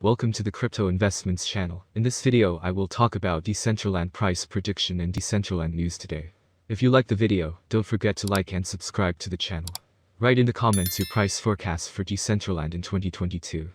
Welcome to the Crypto Investments channel. In this video, I will talk about Decentraland price prediction and Decentraland news today. If you like the video, don't forget to like and subscribe to the channel. Write in the comments your price forecast for Decentraland in 2022.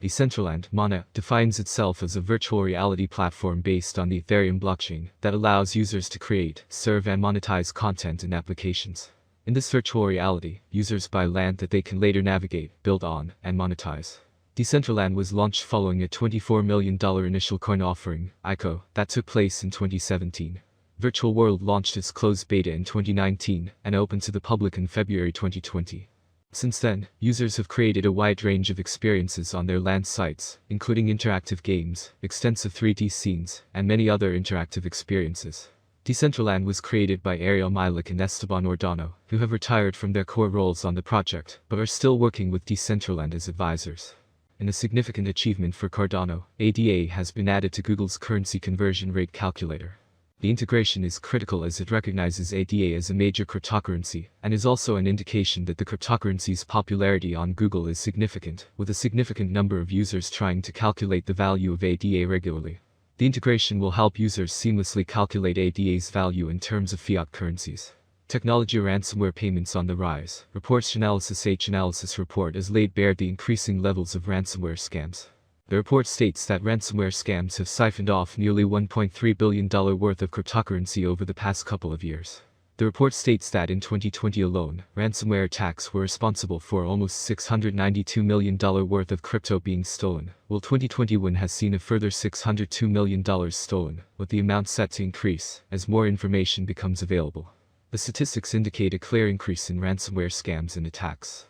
Decentraland, Mana, defines itself as a virtual reality platform based on the Ethereum blockchain that allows users to create, serve and monetize content and applications. In this virtual reality, users buy land that they can later navigate, build on, and monetize. Decentraland was launched following a $24 million initial coin offering, ICO, that took place in 2017. Virtual World launched its closed beta in 2019 and opened to the public in February 2020. Since then, users have created a wide range of experiences on their land sites, including interactive games, extensive 3D scenes, and many other interactive experiences. Decentraland was created by Ariel Milik and Esteban Ordano, who have retired from their core roles on the project, but are still working with Decentraland as advisors. In a significant achievement for Cardano, ADA has been added to Google's currency conversion rate calculator. The integration is critical as it recognizes ADA as a major cryptocurrency, and is also an indication that the cryptocurrency's popularity on Google is significant, with a significant number of users trying to calculate the value of ADA regularly. The integration will help users seamlessly calculate ADA's value in terms of fiat currencies. Technology ransomware payments on the rise. Reports Chainalysis report has laid bare the increasing levels of ransomware scams. The report states that ransomware scams have siphoned off nearly $1.3 billion worth of cryptocurrency over the past couple of years. The report states that in 2020 alone, ransomware attacks were responsible for almost $692 million worth of crypto being stolen, while 2021 has seen a further $602 million stolen, with the amount set to increase as more information becomes available. The statistics indicate a clear increase in ransomware scams and attacks.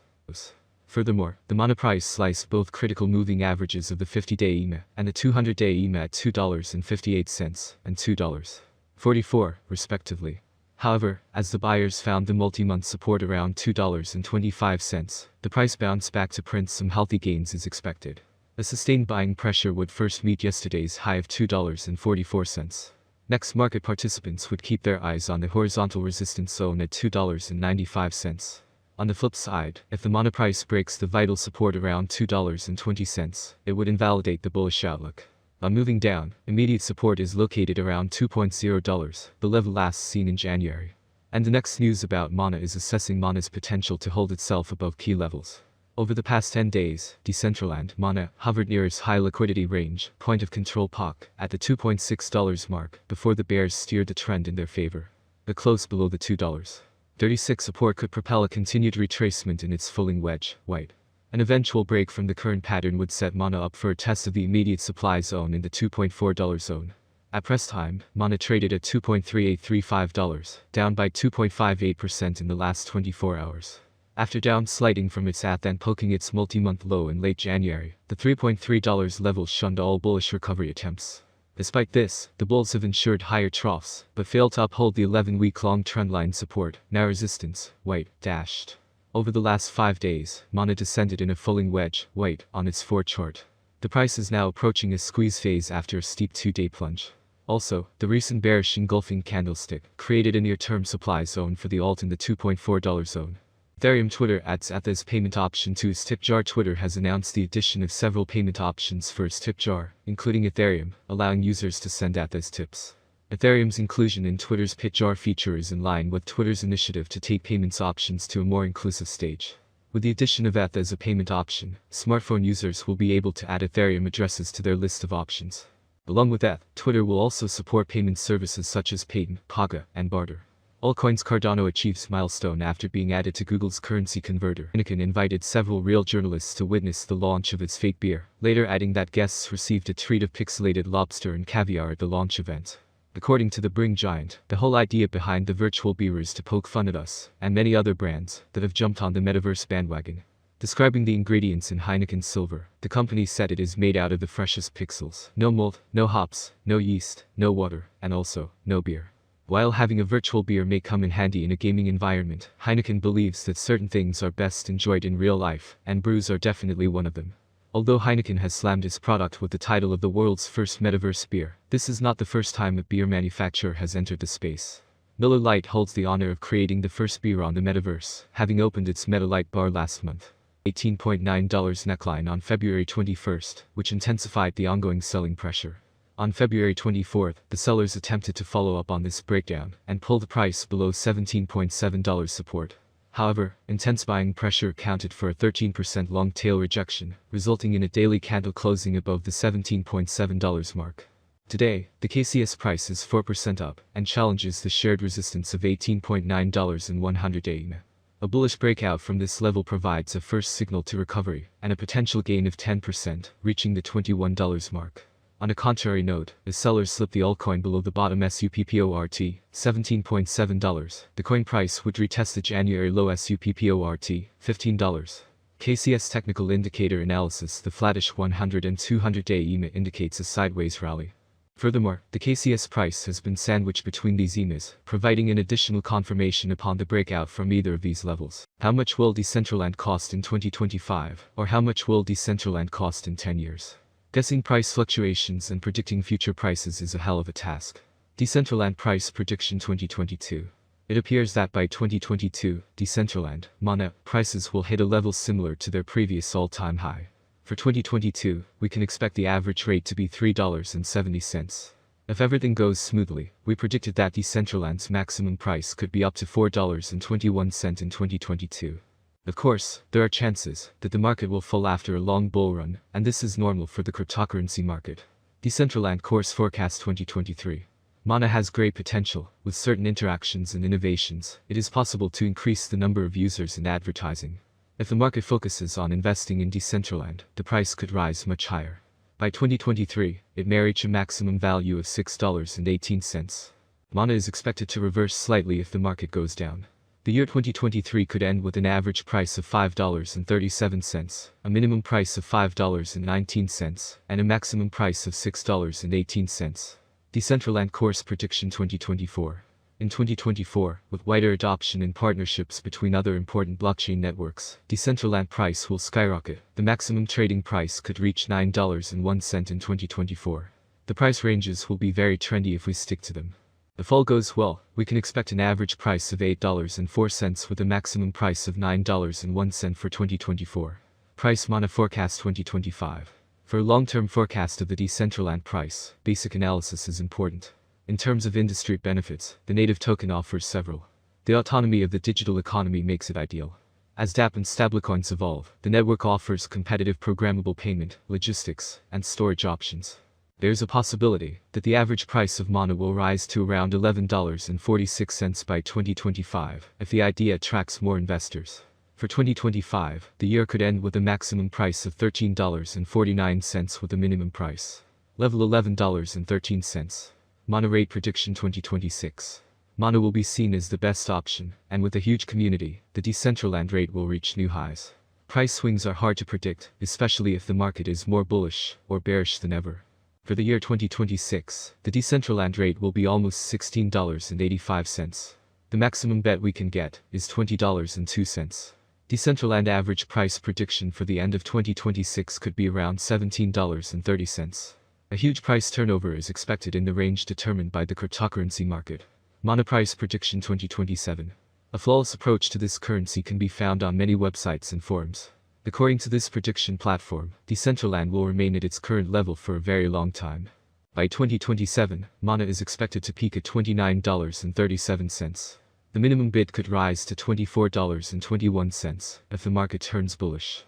Furthermore, the Mana price sliced both critical moving averages of the 50-day EMA and the 200-day EMA at $2.58 and $2.44, respectively. However, as the buyers found the multi-month support around $2.25, the price bounced back to print some healthy gains as expected. A sustained buying pressure would first meet yesterday's high of $2.44. Next, market participants would keep their eyes on the horizontal resistance zone at $2.95. On the flip side, if the Mana price breaks the vital support around $2.20, it would invalidate the bullish outlook. On moving down, immediate support is located around $2.0, the level last seen in January. And the next news about Mana is assessing Mana's potential to hold itself above key levels. Over the past 10 days, Decentraland, Mana, hovered near its high liquidity range, point of control POC, at the $2.6 mark, before the bears steered the trend in their favor. The close below the $2.36 support could propel a continued retracement in its falling wedge, white. An eventual break from the current pattern would set Mana up for a test of the immediate supply zone in the $2.4 zone. At press time, Mana traded at $2.3835, down by 2.58% in the last 24 hours. After downsliding from its ATH and poking its multi-month low in late January, the $3.3 level shunned all bullish recovery attempts. Despite this, the bulls have ensured higher troughs, but failed to uphold the 11-week-long trendline support, now resistance, white, dashed. Over the last 5 days, Mana descended in a falling wedge, white, on its 4 chart. The price is now approaching a squeeze phase after a steep 2-day plunge. Also, the recent bearish engulfing candlestick created a near-term supply zone for the alt in the $2.4 zone. Ethereum Twitter adds ETH as payment option to its tip jar. Twitter has announced the addition of several payment options for its tip jar, including Ethereum, allowing users to send ETH as tips. Ethereum's inclusion in Twitter's tip jar feature is in line with Twitter's initiative to take payments options to a more inclusive stage. With the addition of ETH as a payment option, smartphone users will be able to add Ethereum addresses to their list of options. Along with ETH, Twitter will also support payment services such as Payton, Paga, and Barter. Altcoins Cardano achieves milestone after being added to Google's currency converter. Heineken invited several real journalists to witness the launch of its fake beer, later adding that guests received a treat of pixelated lobster and caviar at the launch event. According to the Bring Giant, the whole idea behind the virtual beer is to poke fun at us, and many other brands, that have jumped on the metaverse bandwagon. Describing the ingredients in Heineken Silver, the company said it is made out of the freshest pixels. No mold, no hops, no yeast, no water, and also, no beer. While having a virtual beer may come in handy in a gaming environment, Heineken believes that certain things are best enjoyed in real life, and brews are definitely one of them. Although Heineken has slammed its product with the title of the world's first metaverse beer, this is not the first time a beer manufacturer has entered the space. Miller Lite holds the honor of creating the first beer on the metaverse, having opened its Meta Lite bar last month. $18.9 neckline on February 21st, which intensified the ongoing selling pressure. On February 24th, the sellers attempted to follow up on this breakdown and pull the price below $17.7 support. However, intense buying pressure accounted for a 13% long tail rejection, resulting in a daily candle closing above the $17.7 mark. Today, the KCS price is 4% up and challenges the shared resistance of $18.9 in 100-day EMA. A bullish breakout from this level provides a first signal to recovery and a potential gain of 10%, reaching the $21 mark. On a contrary note, as sellers slip the altcoin below the bottom SUPPORT, $17.7, the coin price would retest the January low SUPPORT, $15. KCS technical indicator analysis: the flattish 100 and 200-day EMA indicates a sideways rally. Furthermore, the KCS price has been sandwiched between these EMAs, providing an additional confirmation upon the breakout from either of these levels. How much will Decentraland cost in 2025, or how much will Decentraland cost in 10 years? Guessing price fluctuations and predicting future prices is a hell of a task. Decentraland price prediction 2022. It appears that by 2022, Decentraland, MANA, prices will hit a level similar to their previous all-time high. For 2022, we can expect the average rate to be $3.70. If everything goes smoothly, we predicted that Decentraland's maximum price could be up to $4.21 in 2022. Of course, there are chances that the market will fall after a long bull run, and this is normal for the cryptocurrency market. Decentraland Course Forecast 2023. MANA has great potential. With certain interactions and innovations, it is possible to increase the number of users and advertising. If the market focuses on investing in Decentraland, the price could rise much higher. By 2023, it may reach a maximum value of $6.18. MANA is expected to reverse slightly if the market goes down. The year 2023 could end with an average price of $5.37, a minimum price of $5.19, and a maximum price of $6.18. Decentraland Course Prediction 2024. In 2024, with wider adoption and partnerships between other important blockchain networks, Decentraland price will skyrocket. The maximum trading price could reach $9.01 in 2024. The price ranges will be very trendy if we stick to them. If all goes well, we can expect an average price of $8.04 with a maximum price of $9.01 for 2024. Price MANA Forecast 2025. For a long-term forecast of the Decentraland price, basic analysis is important. In terms of industry benefits, the native token offers several. The autonomy of the digital economy makes it ideal. As DApp and stablecoins evolve, the network offers competitive programmable payment, logistics, and storage options. There's a possibility that the average price of MANA will rise to around $11.46 by 2025 if the idea attracts more investors. For 2025, the year could end with a maximum price of $13.49 with a minimum price level $11.13. MANA Rate Prediction 2026. MANA will be seen as the best option, and with a huge community, the Decentraland rate will reach new highs. Price swings are hard to predict, especially if the market is more bullish or bearish than ever. For the year 2026, the Decentraland rate will be almost $16.85. The maximum bet we can get is $20.02. Decentraland average price prediction for the end of 2026 could be around $17.30. A huge price turnover is expected in the range determined by the cryptocurrency market. MANA Price Prediction 2027. A flawless approach to this currency can be found on many websites and forums. According to this prediction platform, Decentraland will remain at its current level for a very long time. By 2027, MANA is expected to peak at $29.37. The minimum bid could rise to $24.21 if the market turns bullish.